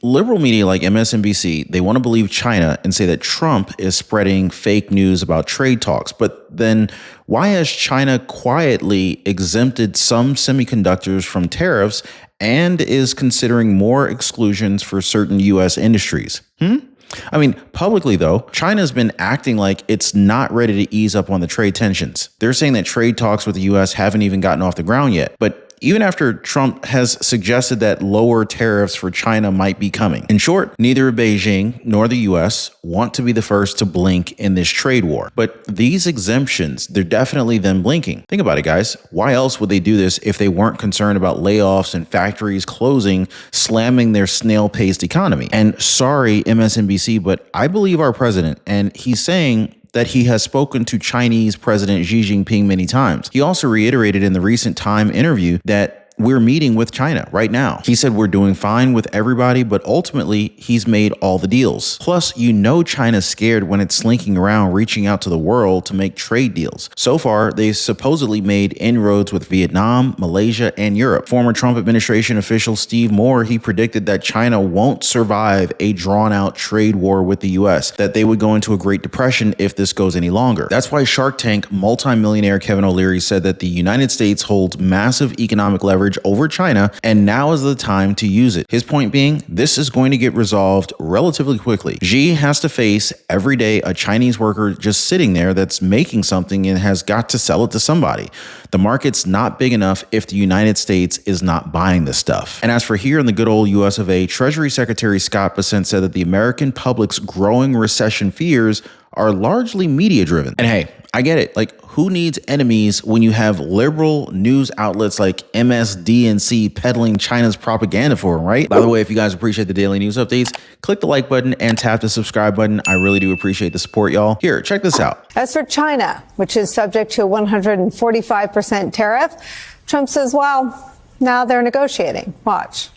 liberal media like MSNBC, they want to believe China and say that Trump is spreading fake news about trade talks. But then why has China quietly exempted some semiconductors from tariffs and is considering more exclusions for certain U.S. industries? I mean, publicly, though, China's been acting like it's not ready to ease up on the trade tensions. They're saying that trade talks with the U.S. haven't even gotten off the ground yet. But even after Trump has suggested that lower tariffs for China might be coming. In short, neither Beijing nor the U.S. want to be the first to blink in this trade war. But these exemptions, they're definitely them blinking. Think about it, guys. Why else would they do this if they weren't concerned about layoffs and factories closing, slamming their snail-paced economy? And sorry, MSNBC, but I believe our president, and he's saying that he has spoken to Chinese President Xi Jinping many times. He also reiterated in the recent Time interview that we're meeting with China right now. He said we're doing fine with everybody, but ultimately he's made all the deals. Plus, China's scared when it's slinking around reaching out to the world to make trade deals. So far, they supposedly made inroads with Vietnam, Malaysia, and Europe. Former Trump administration official Steve Moore, he predicted that China won't survive a drawn-out trade war with the U.S., that they would go into a Great Depression if this goes any longer. That's why Shark Tank multimillionaire Kevin O'Leary said that the United States holds massive economic leverage over China, and now is the time to use it. His point being, this is going to get resolved relatively quickly. Xi has to face every day a Chinese worker just sitting there that's making something and has got to sell it to somebody. The market's not big enough if the United States is not buying this stuff. And as for here in the good old US of A, Treasury Secretary Scott Bessent said that the American public's growing recession fears are largely media driven. And hey, I get it. Like, who needs enemies when you have liberal news outlets like MSDNC peddling China's propaganda for them, right? By the way, if you guys appreciate the daily news updates, click the like button and tap the subscribe button. I really do appreciate the support, y'all. Here, check this out. As for China, which is subject to a 145% tariff, Trump says, well, now they're negotiating. Watch.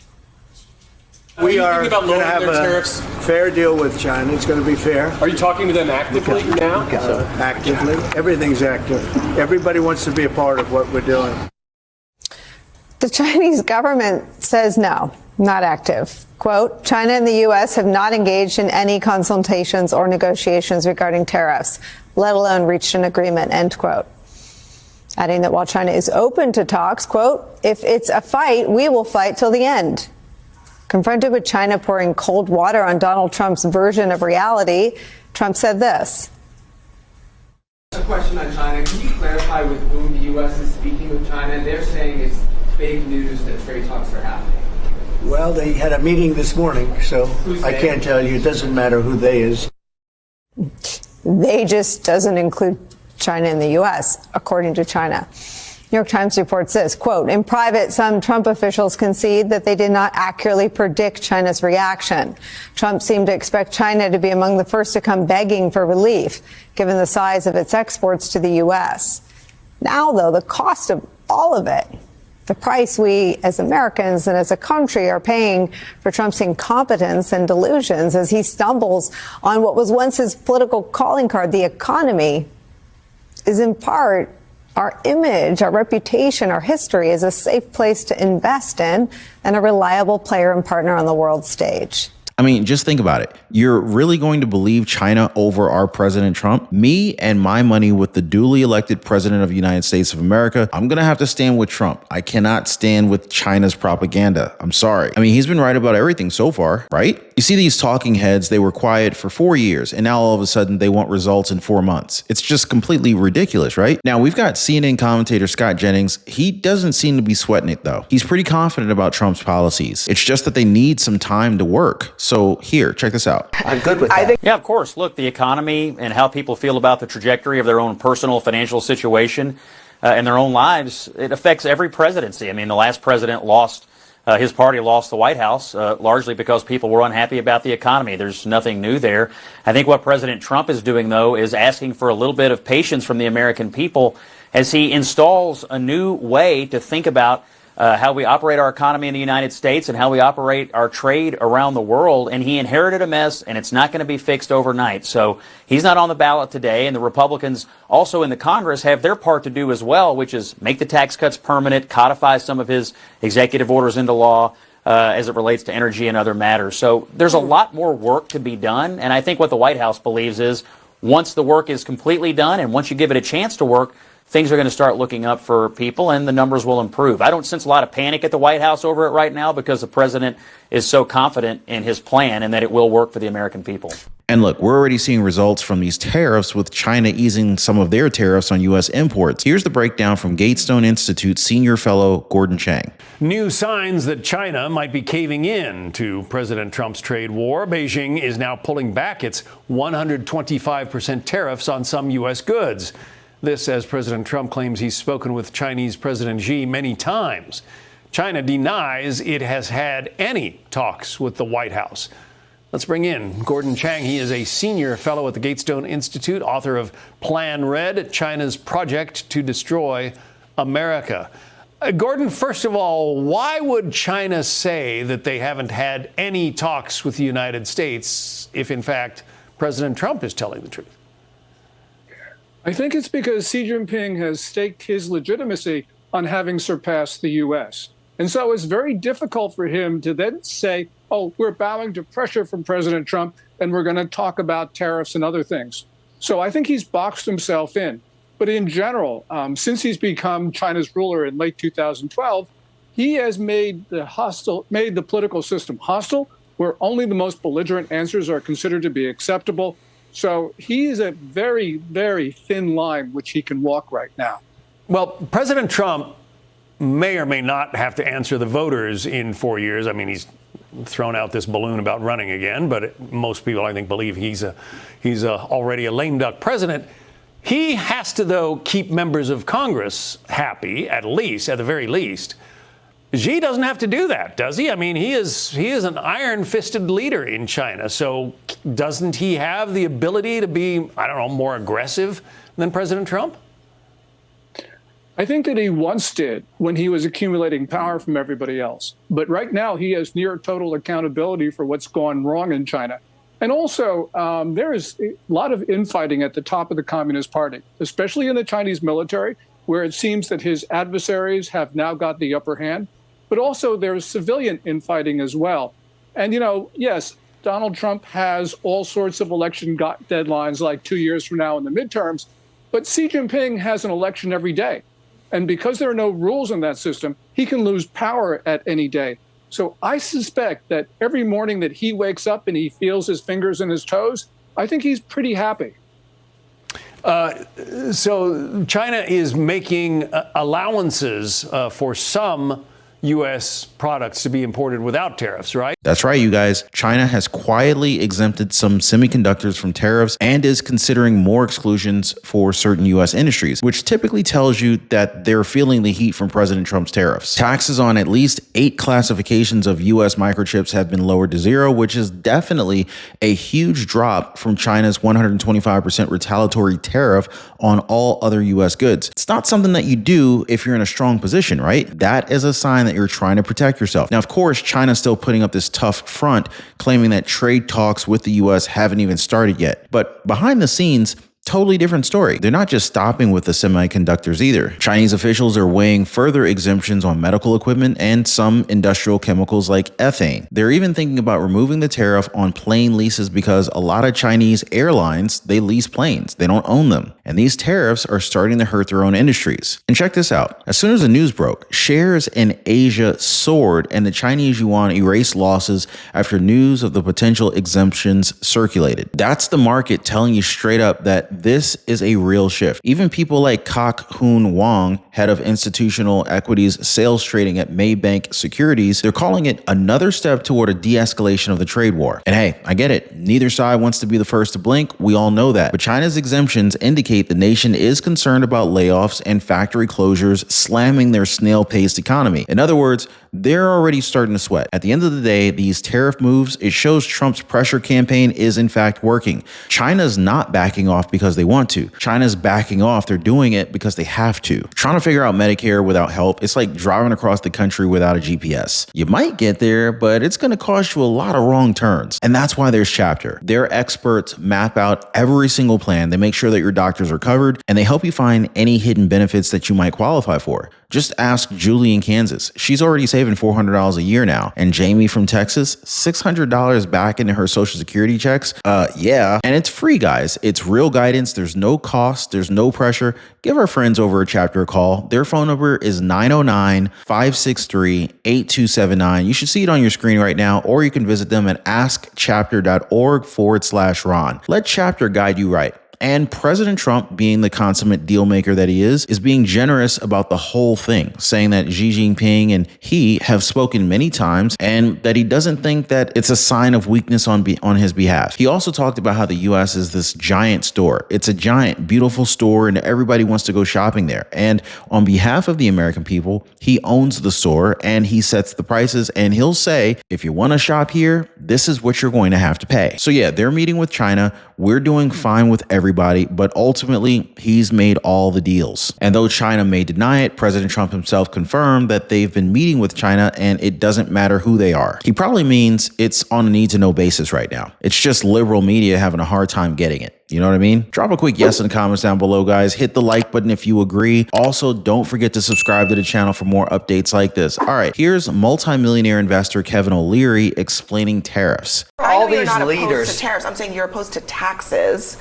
We are going to have a fair deal with China. It's going to be fair. Are you talking to them actively now? Actively. Everything's active. Everybody wants to be a part of what we're doing. The Chinese government says no, not active. Quote, China and the U.S. have not engaged in any consultations or negotiations regarding tariffs, let alone reached an agreement, end quote. Adding that while China is open to talks, quote, if it's a fight, we will fight till the end. Confronted with China pouring cold water on Donald Trump's version of reality, Trump said this. A question on China. Can you clarify with whom the U.S. is speaking with China? They're saying it's fake news that trade talks are happening. Well, they had a meeting this morning, so I can't tell you. It doesn't matter who they is. They just doesn't include China and the U.S., according to China. New York Times reports this, quote, in private, some Trump officials concede that they did not accurately predict China's reaction. Trump seemed to expect China to be among the first to come begging for relief, given the size of its exports to the U.S. Now, though, the cost of all of it, the price we as Americans and as a country are paying for Trump's incompetence and delusions as he stumbles on what was once his political calling card, the economy, is in part our image, our reputation, our history as a safe place to invest in and a reliable player and partner on the world stage. I mean, just think about it. You're really going to believe China over our President Trump? Me and my money with the duly elected President of the United States of America, I'm going to have to stand with Trump. I cannot stand with China's propaganda. I'm sorry. I mean, he's been right about everything so far, right? You see these talking heads, they were quiet for 4 years, and now all of a sudden they want results in 4 months. It's just completely ridiculous, right? Now, we've got CNN commentator Scott Jennings. He doesn't seem to be sweating it, though. He's pretty confident about Trump's policies. It's just that they need some time to work. So here, check this out. I'm good with that. Yeah, of course. Look, the economy and how people feel about the trajectory of their own personal financial situation and their own lives, it affects every presidency. I mean, the last president lost, his party lost the White House largely because people were unhappy about the economy. There's nothing new there. I think what President Trump is doing, though, is asking for a little bit of patience from the American people as he installs a new way to think about how we operate our economy in the United States and how we operate our trade around the world. And he inherited a mess, and it's not going to be fixed overnight. So he's not on the ballot today, and the Republicans also in the Congress have their part to do as well, which is make the tax cuts permanent, codify some of his executive orders into law, as it relates to energy and other matters. So there's a lot more work to be done. And I think what the White House believes is once the work is completely done and once you give it a chance to work, things are going to start looking up for people and the numbers will improve. I don't sense a lot of panic at the White House over it right now because the president is so confident in his plan and that it will work for the American people. And look, we're already seeing results from these tariffs with China easing some of their tariffs on U.S. imports. Here's the breakdown from Gatestone Institute senior fellow Gordon Chang. New signs that China might be caving in to President Trump's trade war. Beijing is now pulling back its 125% tariffs on some U.S. goods. This as President Trump claims he's spoken with Chinese President Xi many times. China denies it has had any talks with the White House. Let's bring in Gordon Chang. He is a senior fellow at the Gatestone Institute, author of Plan Red, China's Project to Destroy America. Gordon, first of all, why would China say that they haven't had any talks with the United States if, in fact, President Trump is telling the truth? I think it's because Xi Jinping has staked his legitimacy on having surpassed the U.S. And so it's very difficult for him to then say, oh, we're bowing to pressure from President Trump and we're going to talk about tariffs and other things. So I think he's boxed himself in. But in general, since he's become China's ruler in late 2012, he has made the political system hostile, where only the most belligerent answers are considered to be acceptable. So he is a very, very thin line which he can walk right now. Well, President Trump may or may not have to answer the voters in 4 years. I mean, he's thrown out this balloon about running again, but most people, I think, believe he's already a lame duck president. He has to, though, keep members of Congress happy, at the very least. Xi doesn't have to do that, does he? I mean, he is an iron-fisted leader in China. So doesn't he have the ability to be, I don't know, more aggressive than President Trump? I think that he once did when he was accumulating power from everybody else. But right now, he has near total accountability for what's gone wrong in China. And also, there is a lot of infighting at the top of the Communist Party, especially in the Chinese military, where it seems that his adversaries have now got the upper hand. But also, there's civilian infighting as well. And, yes, Donald Trump has all sorts of election deadlines, like 2 years from now in the midterms. But Xi Jinping has an election every day. And because there are no rules in that system, he can lose power at any day. So I suspect that every morning that he wakes up and he feels his fingers and his toes, I think he's pretty happy. So China is making allowances for some U.S. products to be imported without tariffs, right? That's right, you guys. China has quietly exempted some semiconductors from tariffs and is considering more exclusions for certain U.S. industries, which typically tells you that they're feeling the heat from President Trump's tariffs. Taxes on at least 8 classifications of U.S. microchips have been lowered to 0, which is definitely a huge drop from China's 125% retaliatory tariff on all other U.S. goods. It's not something that you do if you're in a strong position, right? That is a sign that you're trying to protect yourself. Now, of course, China's still putting up this tough front, claiming that trade talks with the U.S. haven't even started yet. But behind the scenes, totally different story. They're not just stopping with the semiconductors either. Chinese officials are weighing further exemptions on medical equipment and some industrial chemicals like ethane. They're even thinking about removing the tariff on plane leases because a lot of Chinese airlines, they lease planes. They don't own them. And these tariffs are starting to hurt their own industries. And check this out. As soon as the news broke, shares in Asia soared and the Chinese yuan erased losses after news of the potential exemptions circulated. That's the market telling you straight up that this is a real shift. Even people like Kok-Hoon Wong, head of institutional equities sales trading at Maybank Securities, they're calling it another step toward a de-escalation of the trade war. And hey, I get it. Neither side wants to be the first to blink. We all know that. But China's exemptions indicate the nation is concerned about layoffs and factory closures slamming their snail-paced economy. In other words, they're already starting to sweat. At the end of the day, these tariff moves, it shows Trump's pressure campaign is in fact working. China's not backing off because because they want to. China's backing off. They're doing it because they have to. Trying to figure out Medicare without help, it's like driving across the country without a GPS. You might get there, but it's going to cost you a lot of wrong turns. And that's why there's Chapter. Their experts map out every single plan. They make sure that your doctors are covered, and they help you find any hidden benefits that you might qualify for. Just ask Julie in Kansas. She's already saving $400 a year now. And Jamie from Texas, $600 back into her Social Security checks. Yeah. And it's free, guys. It's real guidance. There's no cost. There's no pressure. Give our friends over at Chapter a call. Their phone number is 909-563-8279. You should see it on your screen right now, or you can visit them at askchapter.org/Ron. Let Chapter guide you right. And President Trump, being the consummate deal maker that he is being generous about the whole thing, saying that Xi Jinping and he have spoken many times and that he doesn't think that it's a sign of weakness on his behalf. He also talked about how the U.S. is this giant store. It's a giant, beautiful store, and everybody wants to go shopping there. And on behalf of the American people, he owns the store and he sets the prices, and he'll say, if you want to shop here, this is what you're going to have to pay. So yeah, they're meeting with China. We're doing fine with everybody, but ultimately he's made all the deals. And though China may deny it, President Trump himself confirmed that they've been meeting with China and it doesn't matter who they are. He probably means it's on a need to know basis right now. It's just liberal media having a hard time getting it. You know what I mean? Drop a quick yes in the comments down below, guys. Hit the like button if you agree. Also, don't forget to subscribe to the channel for more updates like this. All right, here's multimillionaire investor Kevin O'Leary explaining tariffs. All these leaders to tariffs. I'm saying you're opposed to taxes,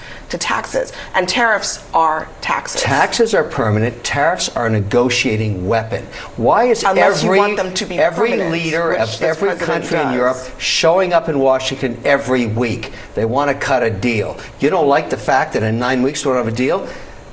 and tariffs are taxes. Taxes are permanent. Tariffs are a negotiating weapon. Why is Unless you want them to be every permanent, leader which of this every president country in does. Europe showing up in Washington every week? They want to cut a deal. You don't like the fact that in 9 weeks we don't have a deal?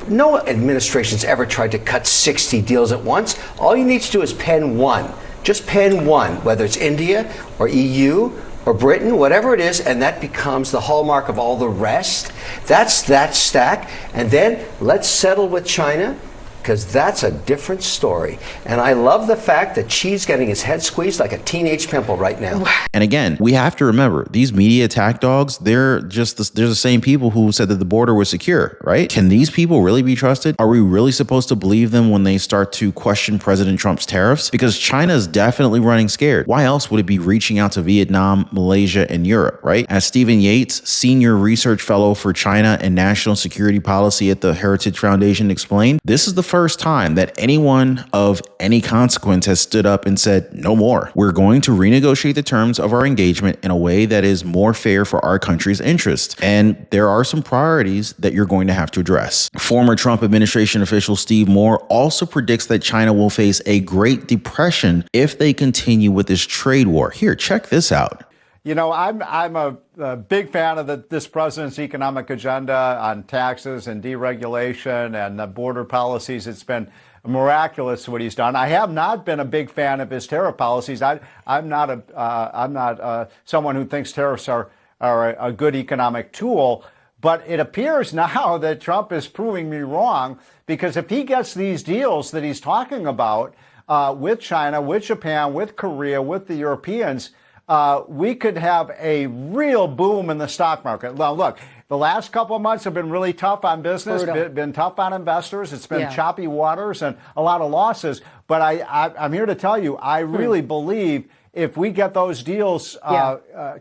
No administration's ever tried to cut 60 deals at once. All you need to do is pen one. Just pen one, whether it's India or EU or Britain, whatever it is, and that becomes the hallmark of all the rest. That's that stack. And then let's settle with China, because that's a different story. And I love the fact that Xi's getting his head squeezed like a teenage pimple right now. And again, we have to remember, these media attack dogs, they're the same people who said that the border was secure, right? Can these people really be trusted? Are we really supposed to believe them when they start to question President Trump's tariffs? Because China is definitely running scared. Why else would it be reaching out to Vietnam, Malaysia, and Europe, right? As Stephen Yates, senior research fellow for China and national security policy at the Heritage Foundation, explained, this is the first time that anyone of any consequence has stood up and said, no more. We're going to renegotiate the terms of our engagement in a way that is more fair for our country's interests. And there are some priorities that you're going to have to address. Former Trump administration official Steve Moore also predicts that China will face a Great Depression if they continue with this trade war. Here, check this out. You know, I'm a big fan of this president's economic agenda on taxes and deregulation and the border policies. It's been miraculous what he's done. I have not been a big fan of his tariff policies. I'm not someone who thinks tariffs are a good economic tool. But it appears now that Trump is proving me wrong, because if he gets these deals that he's talking about with China, with Japan, with Korea, with the Europeans, we could have a real boom in the stock market. Well, look, the last couple of months have been really tough on business, been tough on investors. It's been choppy waters and a lot of losses. But I'm here to tell you, I really believe if we get those deals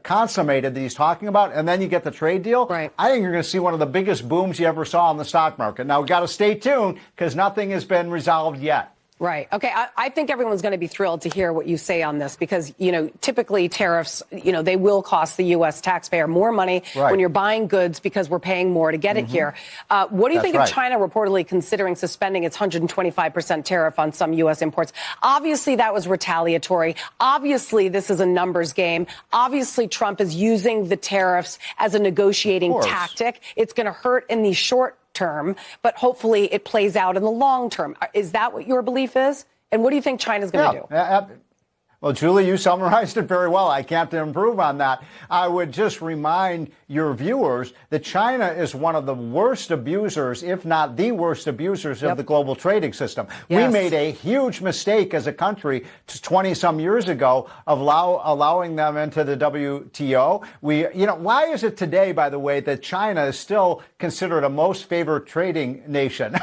consummated that he's talking about, and then you get the trade deal, I think you're going to see one of the biggest booms you ever saw in the stock market. Now, we've got to stay tuned, because nothing has been resolved yet. Right. Okay. I think everyone's going to be thrilled to hear what you say on this, because, you know, typically tariffs, you know, they will cost the U.S. taxpayer more money when you're buying goods, because we're paying more to get it here. What do you think of China reportedly considering suspending its 125% tariff on some U.S. imports? Obviously, that was retaliatory. Obviously, this is a numbers game. Obviously, Trump is using the tariffs as a negotiating tactic. It's going to hurt in the short term, but hopefully it plays out in the long term. Is that what your belief is? And what do you think China's going to do? Well, Julie, you summarized it very well. I can't improve on that. I would just remind your viewers that China is one of the worst abusers, if not the worst abusers of the global trading system. Yes. We made a huge mistake as a country 20-some years ago of allowing them into the WTO. Why is it today, by the way, that China is still considered a most favored trading nation?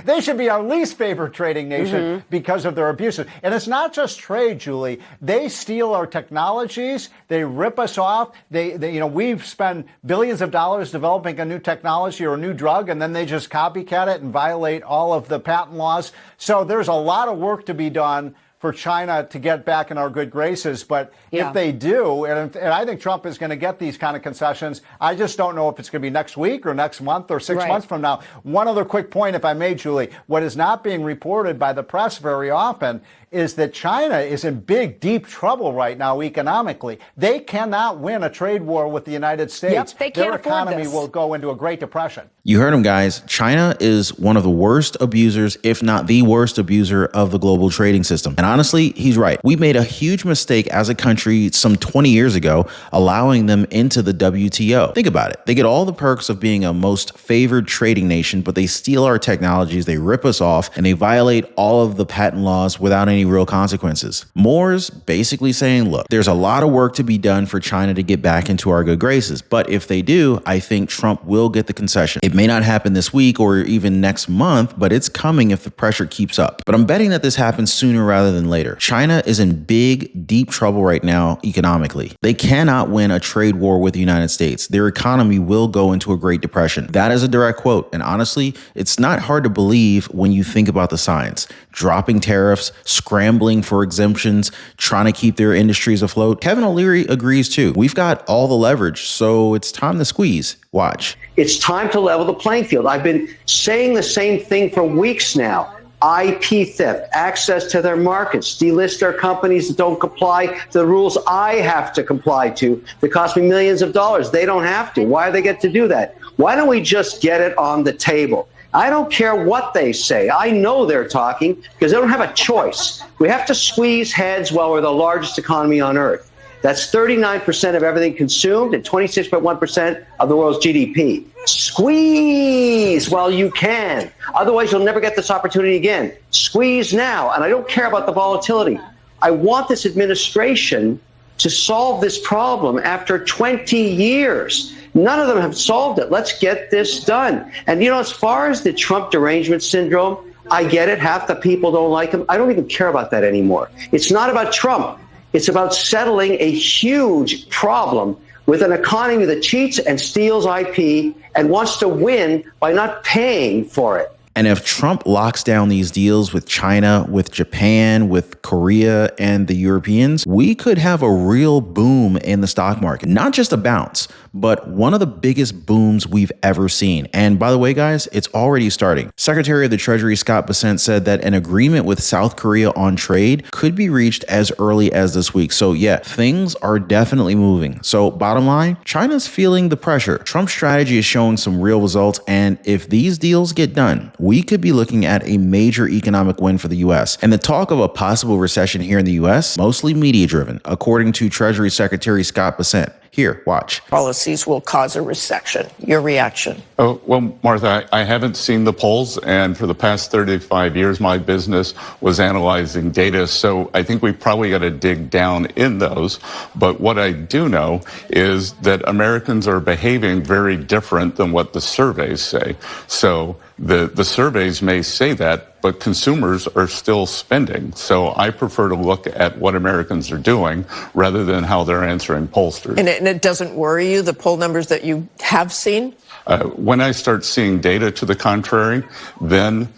They should be our least favorite trading nation because of their abuses. And it's not just trade, Julie. They steal our technologies. They rip us off. We've spent billions of dollars developing a new technology or a new drug, and then they just copycat it and violate all of the patent laws. So there's a lot of work to be done for China to get back in our good graces. But if they do, and I think Trump is going to get these kind of concessions, I just don't know if it's going to be next week or next month or 6 months from now. One other quick point, if I may, Julie. What is not being reported by the press very often is that China is in big, deep trouble right now economically. They cannot win a trade war with the United States. They can't Their afford economy this. will go into a Great Depression. You heard him, guys. China is one of the worst abusers, if not the worst abuser of the global trading system. And honestly, he's right. We made a huge mistake as a country some 20 years ago, allowing them into the WTO. Think about it. They get all the perks of being a most favored trading nation, but they steal our technologies, they rip us off, and they violate all of the patent laws without any real consequences. Moore's basically saying, look, there's a lot of work to be done for China to get back into our good graces. But if they do, I think Trump will get the concession. It may not happen this week or even next month, but it's coming if the pressure keeps up. But I'm betting that this happens sooner rather than later. China is in big, deep trouble right now economically. They cannot win a trade war with the United States. Their economy will go into a Great Depression. That is a direct quote. And honestly, it's not hard to believe when you think about the science. Dropping tariffs, scrambling for exemptions, trying to keep their industries afloat. Kevin O'Leary agrees too. We've got all the leverage, so it's time to squeeze. Watch. It's time to level the playing field. I've been saying the same thing for weeks now. IP theft, access to their markets, delist their companies that don't comply to the rules I have to comply to that cost me millions of dollars. They don't have to. Why do they get to do that? Why don't we just get it on the table? I don't care what they say. I know they're talking because they don't have a choice. We have to squeeze heads while we're the largest economy on earth. That's 39% of everything consumed and 26.1% of the world's GDP. Squeeze while you can. Otherwise, you'll never get this opportunity again. Squeeze now. And I don't care about the volatility. I want this administration to solve this problem after 20 years. None of them have solved it. Let's get this done. And, as far as the Trump derangement syndrome, I get it. Half the people don't like him. I don't even care about that anymore. It's not about Trump. It's about settling a huge problem with an economy that cheats and steals IP and wants to win by not paying for it. And if Trump locks down these deals with China, with Japan, with Korea, and the Europeans, we could have a real boom in the stock market. Not just a bounce, but one of the biggest booms we've ever seen. And by the way, guys, it's already starting. Secretary of the Treasury Scott Bessent said that an agreement with South Korea on trade could be reached as early as this week. So yeah, things are definitely moving. So bottom line, China's feeling the pressure. Trump's strategy is showing some real results. And if these deals get done, we could be looking at a major economic win for the U.S. And the talk of a possible recession here in the U.S., mostly media driven, according to Treasury Secretary Scott Bessent. Here, watch. Policies will cause a recession. Your reaction? Oh, well, Martha, I haven't seen the polls, and for the past 35 years, my business was analyzing data, so I think we probably got to dig down in those. But what I do know is that Americans are behaving very different than what the surveys say. So the surveys may say that, but consumers are still spending. So I prefer to look at what Americans are doing rather than how they're answering pollsters. And it doesn't worry you, the poll numbers that you have seen? When I start seeing data to the contrary, then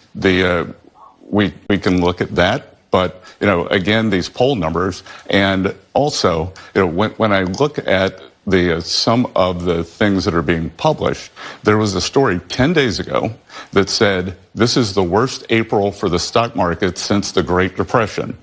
we can look at that. But, again, these poll numbers, and also, when I look at some of the things that are being published, there was a story 10 days ago that said this is the worst April for the stock market since the Great Depression.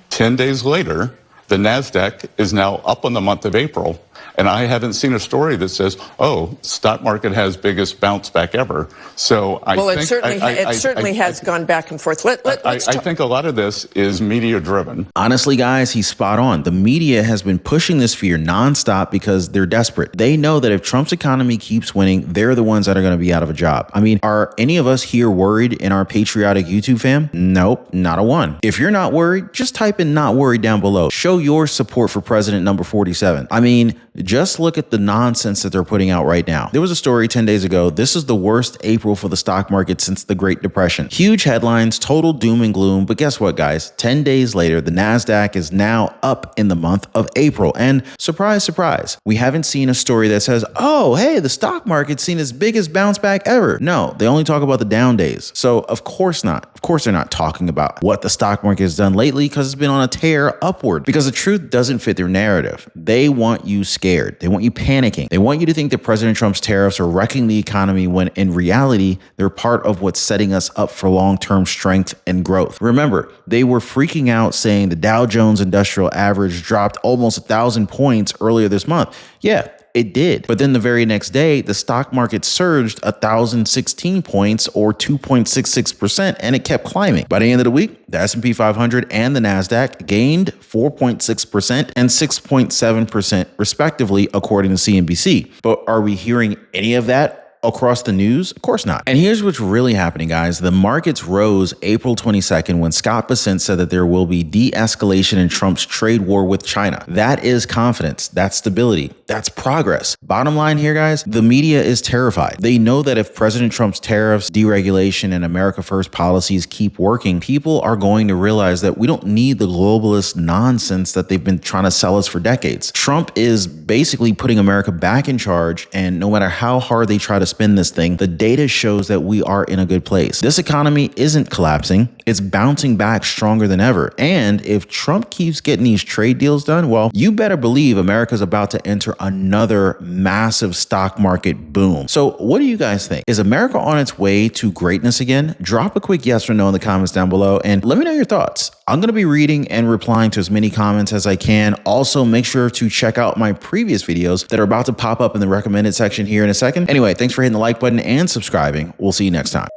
10 days later, The NASDAQ is now up on the month of April. And I haven't seen a story that says, "Oh, stock market has biggest bounce back ever." So I think it certainly has gone back and forth. I think a lot of this is media driven. Honestly, guys, he's spot on. The media has been pushing this fear nonstop because they're desperate. They know that if Trump's economy keeps winning, they're the ones that are going to be out of a job. I mean, are any of us here worried in our patriotic YouTube fam? Nope, not a one. If you're not worried, just type in "not worried" down below. Show your support for President number 47. I mean, just look at the nonsense that they're putting out right now. There was a story 10 days ago. This is the worst April for the stock market since the Great Depression. Huge headlines, total doom and gloom. But guess what, guys? 10 days later, the NASDAQ is now up in the month of April. And surprise, surprise, we haven't seen a story that says, "Oh, hey, the stock market's seen its biggest bounce back ever." No, they only talk about the down days. So of course not. Of course they're not talking about what the stock market has done lately because it's been on a tear upward. Because the truth doesn't fit their narrative. They want you scared. They want you panicking. They want you to think that President Trump's tariffs are wrecking the economy when in reality, they're part of what's setting us up for long-term strength and growth. Remember, they were freaking out saying the Dow Jones Industrial Average dropped almost 1,000 points earlier this month. Yeah, it did. But then the very next day, the stock market surged 1,016 points or 2.66%, and it kept climbing. By the end of the week, the S&P 500 and the NASDAQ gained 4.6% and 6.7% respectively, according to CNBC. But are we hearing any of that across the news? Of course not. And here's what's really happening, guys. The markets rose April 22nd when Scott Bessent said that there will be de-escalation in Trump's trade war with China. That is confidence. That's stability. That's progress. Bottom line here, guys, the media is terrified. They know that if President Trump's tariffs, deregulation, and America First policies keep working, people are going to realize that we don't need the globalist nonsense that they've been trying to sell us for decades. Trump is basically putting America back in charge, and no matter how hard they try to spin this thing, the data shows that we are in a good place. This economy isn't collapsing. It's bouncing back stronger than ever. And if Trump keeps getting these trade deals done, well, you better believe America's about to enter another massive stock market boom. So what do you guys think? Is America on its way to greatness again? Drop a quick yes or no in the comments down below and let me know your thoughts. I'm going to be reading and replying to as many comments as I can. Also, make sure to check out my previous videos that are about to pop up in the recommended section here in a second. Anyway, thanks for hitting the like button and subscribing. We'll see you next time.